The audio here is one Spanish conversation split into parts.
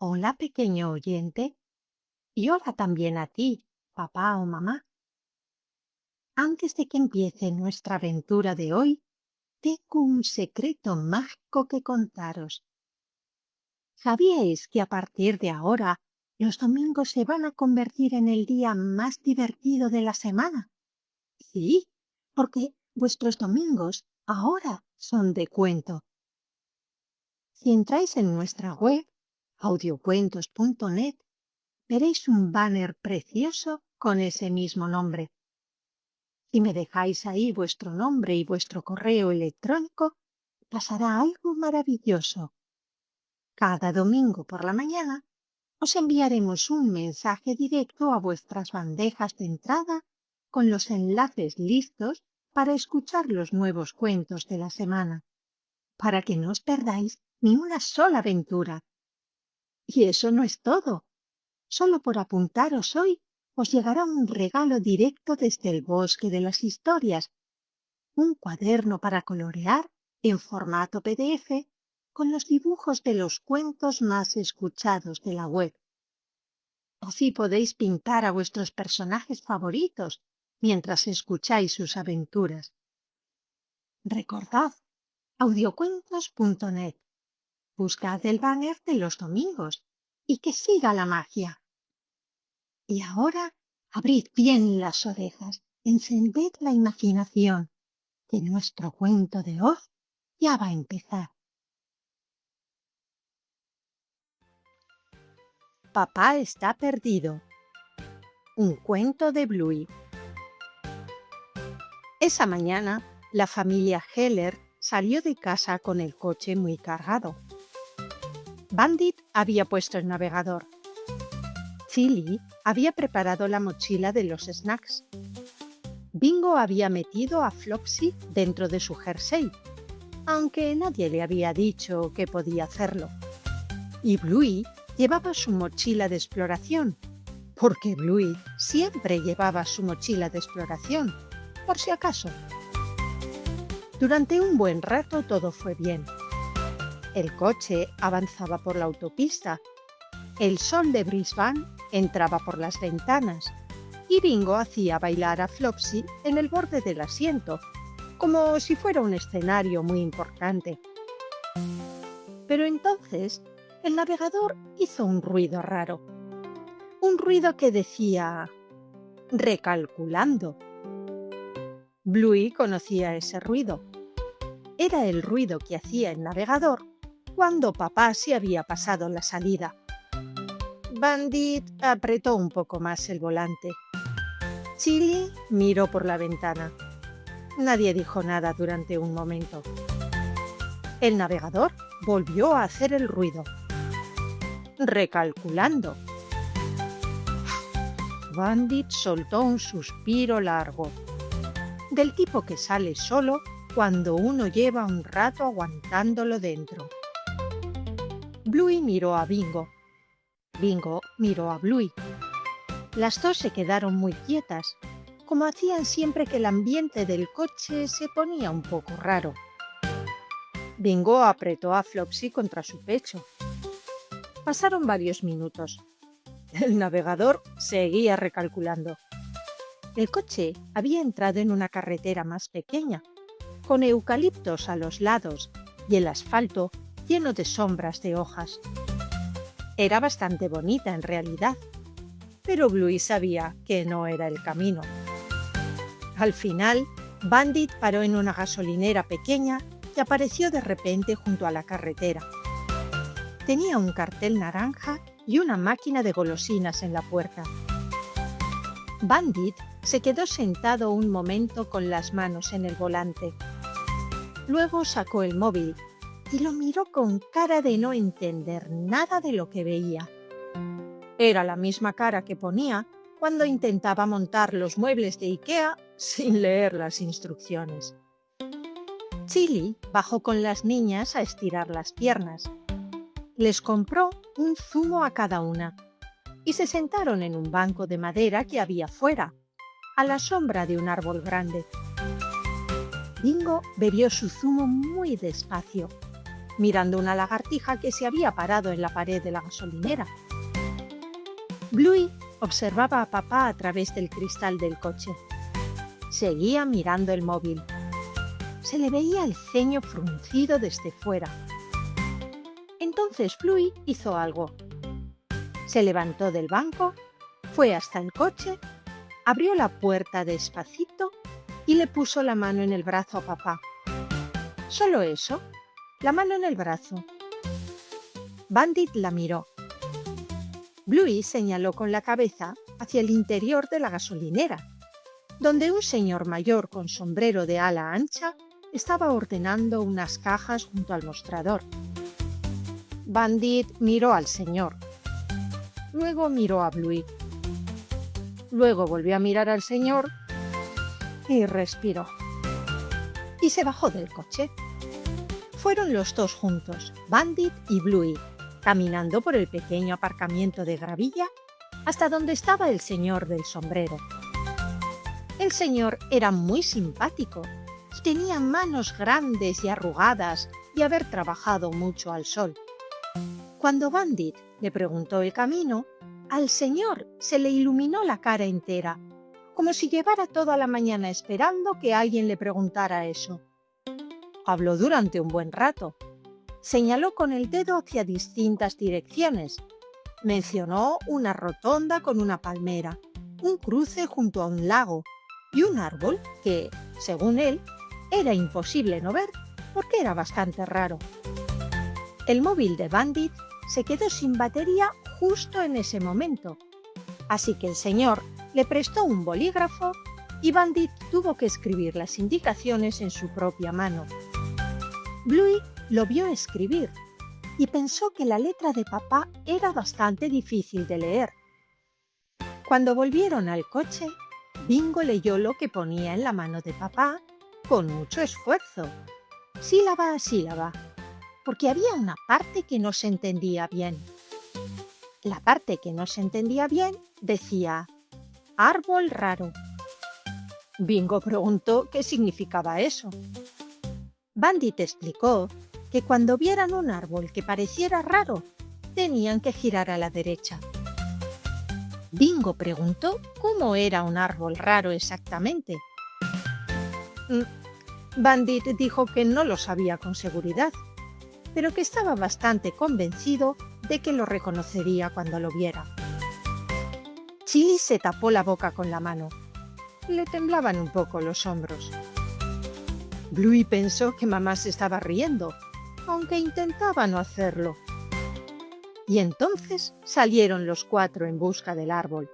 Hola, pequeño oyente, y hola también a ti, papá o mamá. Antes de que empiece nuestra aventura de hoy, tengo un secreto mágico que contaros. ¿Sabíais que a partir de ahora los domingos se van a convertir en el día más divertido de la semana? Sí, porque vuestros domingos ahora son de cuento. Si entráis en nuestra web, audiocuentos.net, veréis un banner precioso con ese mismo nombre. Si me dejáis ahí vuestro nombre y vuestro correo electrónico, pasará algo maravilloso. Cada domingo por la mañana os enviaremos un mensaje directo a vuestras bandejas de entrada con los enlaces listos para escuchar los nuevos cuentos de la semana, para que no os perdáis ni una sola aventura. Y eso no es todo. Solo por apuntaros hoy os llegará un regalo directo desde el bosque de las historias, un cuaderno para colorear en formato PDF con los dibujos de los cuentos más escuchados de la web. Así podéis pintar a vuestros personajes favoritos mientras escucháis sus aventuras. Recordad, audiocuentos.net. Buscad el banner de los domingos y que siga la magia. Y ahora abrid bien las orejas, encended la imaginación, que nuestro cuento de hoy ya va a empezar. Papá está perdido. Un cuento de Bluey. Esa mañana, la familia Heller salió de casa con el coche muy cargado. Bandit había puesto el navegador. Chili había preparado la mochila de los snacks. Bingo había metido a Flopsy dentro de su jersey, aunque nadie le había dicho que podía hacerlo. Y Bluey llevaba su mochila de exploración, porque Bluey siempre llevaba su mochila de exploración, por si acaso. Durante un buen rato todo fue bien. El coche avanzaba por la autopista, el sol de Brisbane entraba por las ventanas y Bingo hacía bailar a Flopsy en el borde del asiento, como si fuera un escenario muy importante. Pero entonces el navegador hizo un ruido raro. Un ruido que decía recalculando. Bluey conocía ese ruido. Era el ruido que hacía el navegador cuando papá se había pasado la salida. Bandit apretó un poco más el volante. Chili miró por la ventana. Nadie dijo nada durante un momento. El navegador volvió a hacer el ruido. Recalculando. Bandit soltó un suspiro largo, del tipo que sale solo cuando uno lleva un rato aguantándolo dentro. Bluey miró a Bingo. Bingo miró a Bluey. Las dos se quedaron muy quietas, como hacían siempre que el ambiente del coche se ponía un poco raro. Bingo apretó a Flopsy contra su pecho. Pasaron varios minutos. El navegador seguía recalculando. El coche había entrado en una carretera más pequeña, con eucaliptos a los lados y el asfalto lleno de sombras de hojas. Era bastante bonita en realidad, pero Bluey sabía que no era el camino. Al final, Bandit paró en una gasolinera pequeña y apareció de repente junto a la carretera. Tenía un cartel naranja y una máquina de golosinas en la puerta. Bandit se quedó sentado un momento con las manos en el volante. Luego sacó el móvil y lo miró con cara de no entender nada de lo que veía. Era la misma cara que ponía cuando intentaba montar los muebles de IKEA sin leer las instrucciones. Chili bajó con las niñas a estirar las piernas. Les compró un zumo a cada una y se sentaron en un banco de madera que había fuera, a la sombra de un árbol grande. Bingo bebió su zumo muy despacio, mirando una lagartija que se había parado en la pared de la gasolinera. Bluey observaba a papá a través del cristal del coche. Seguía mirando el móvil. Se le veía el ceño fruncido desde fuera. Entonces Bluey hizo algo. Se levantó del banco, fue hasta el coche, abrió la puerta despacito y le puso la mano en el brazo a papá. Solo eso, la mano en el brazo. Bandit la miró. Bluey señaló con la cabeza hacia el interior de la gasolinera, donde un señor mayor con sombrero de ala ancha estaba ordenando unas cajas junto al mostrador. Bandit miró al señor. Luego miró a Bluey. Luego volvió a mirar al señor y respiró. Y se bajó del coche. Fueron los dos juntos, Bandit y Bluey, caminando por el pequeño aparcamiento de gravilla hasta donde estaba el señor del sombrero. El señor era muy simpático y tenía manos grandes y arrugadas de haber trabajado mucho al sol. Cuando Bandit le preguntó el camino, al señor se le iluminó la cara entera, como si llevara toda la mañana esperando que alguien le preguntara eso. Habló durante un buen rato. Señaló con el dedo hacia distintas direcciones. Mencionó una rotonda con una palmera, un cruce junto a un lago y un árbol que, según él, era imposible no ver porque era bastante raro. El móvil de Bandit se quedó sin batería justo en ese momento, así que el señor le prestó un bolígrafo y Bandit tuvo que escribir las indicaciones en su propia mano. Bluey lo vio escribir y pensó que la letra de papá era bastante difícil de leer. Cuando volvieron al coche, Bingo leyó lo que ponía en la mano de papá con mucho esfuerzo, sílaba a sílaba, porque había una parte que no se entendía bien. La parte que no se entendía bien decía árbol raro. Bingo preguntó qué significaba eso. Bandit explicó que cuando vieran un árbol que pareciera raro, tenían que girar a la derecha. Bingo preguntó cómo era un árbol raro exactamente. Bandit dijo que no lo sabía con seguridad, pero que estaba bastante convencido de que lo reconocería cuando lo viera. Chili se tapó la boca con la mano. Le temblaban un poco los hombros. Bluey pensó que mamá se estaba riendo, aunque intentaba no hacerlo. Y entonces salieron los cuatro en busca del árbol.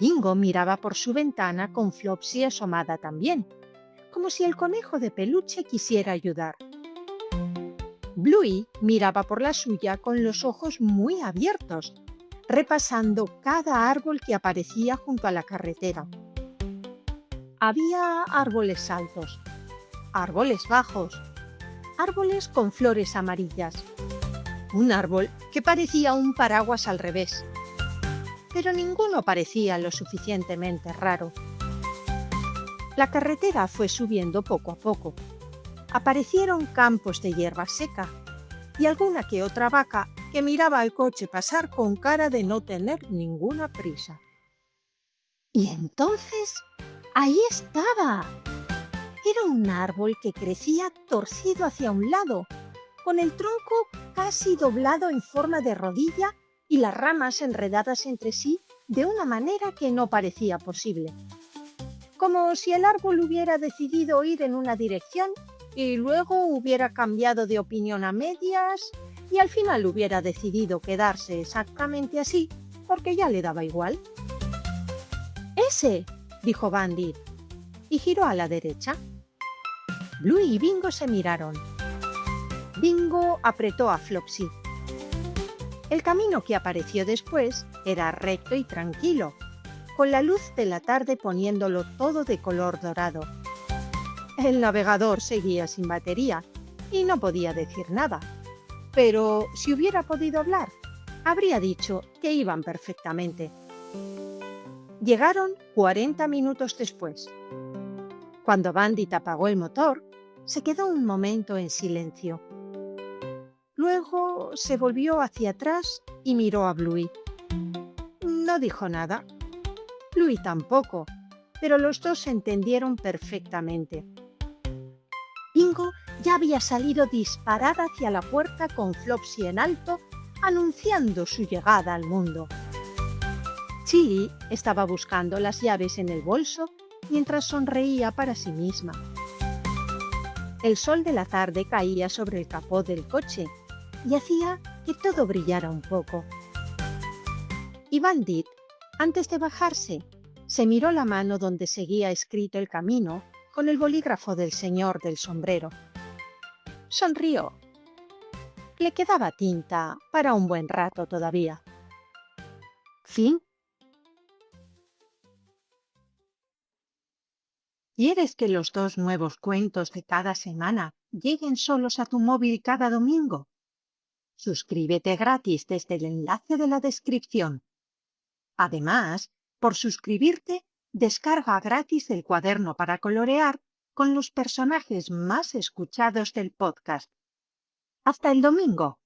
Bingo miraba por su ventana con Flopsy asomada también, como si el conejo de peluche quisiera ayudar. Bluey miraba por la suya con los ojos muy abiertos, repasando cada árbol que aparecía junto a la carretera. Había árboles altos, árboles bajos, árboles con flores amarillas, un árbol que parecía un paraguas al revés, pero ninguno parecía lo suficientemente raro. La carretera fue subiendo poco a poco. Aparecieron campos de hierba seca y alguna que otra vaca que miraba al coche pasar con cara de no tener ninguna prisa. Y entonces, ¡ahí estaba! Era un árbol que crecía torcido hacia un lado, con el tronco casi doblado en forma de rodilla y las ramas enredadas entre sí de una manera que no parecía posible. Como si el árbol hubiera decidido ir en una dirección y luego hubiera cambiado de opinión a medias y al final hubiera decidido quedarse exactamente así porque ya le daba igual. ¡Ese!, dijo Bandit, y giró a la derecha. Bluey y Bingo se miraron. Bingo apretó a Flopsy. El camino que apareció después era recto y tranquilo, con la luz de la tarde poniéndolo todo de color dorado. El navegador seguía sin batería y no podía decir nada, pero si hubiera podido hablar, habría dicho que iban perfectamente. Llegaron 40 minutos después. Cuando Bandit apagó el motor, se quedó un momento en silencio. Luego se volvió hacia atrás y miró a Bluey. No dijo nada. Bluey tampoco, pero los dos se entendieron perfectamente. Bingo ya había salido disparada hacia la puerta con Flopsy en alto, anunciando su llegada al mundo. Chili estaba buscando las llaves en el bolso mientras sonreía para sí misma. El sol de la tarde caía sobre el capó del coche y hacía que todo brillara un poco. Y Bandit, antes de bajarse, se miró la mano donde seguía escrito el camino con el bolígrafo del señor del sombrero. Sonrió. Le quedaba tinta para un buen rato todavía. Fin. ¿Quieres que los 2 nuevos cuentos de cada semana lleguen solos a tu móvil cada domingo? Suscríbete gratis desde el enlace de la descripción. Además, por suscribirte, descarga gratis el cuaderno para colorear con los personajes más escuchados del podcast. ¡Hasta el domingo!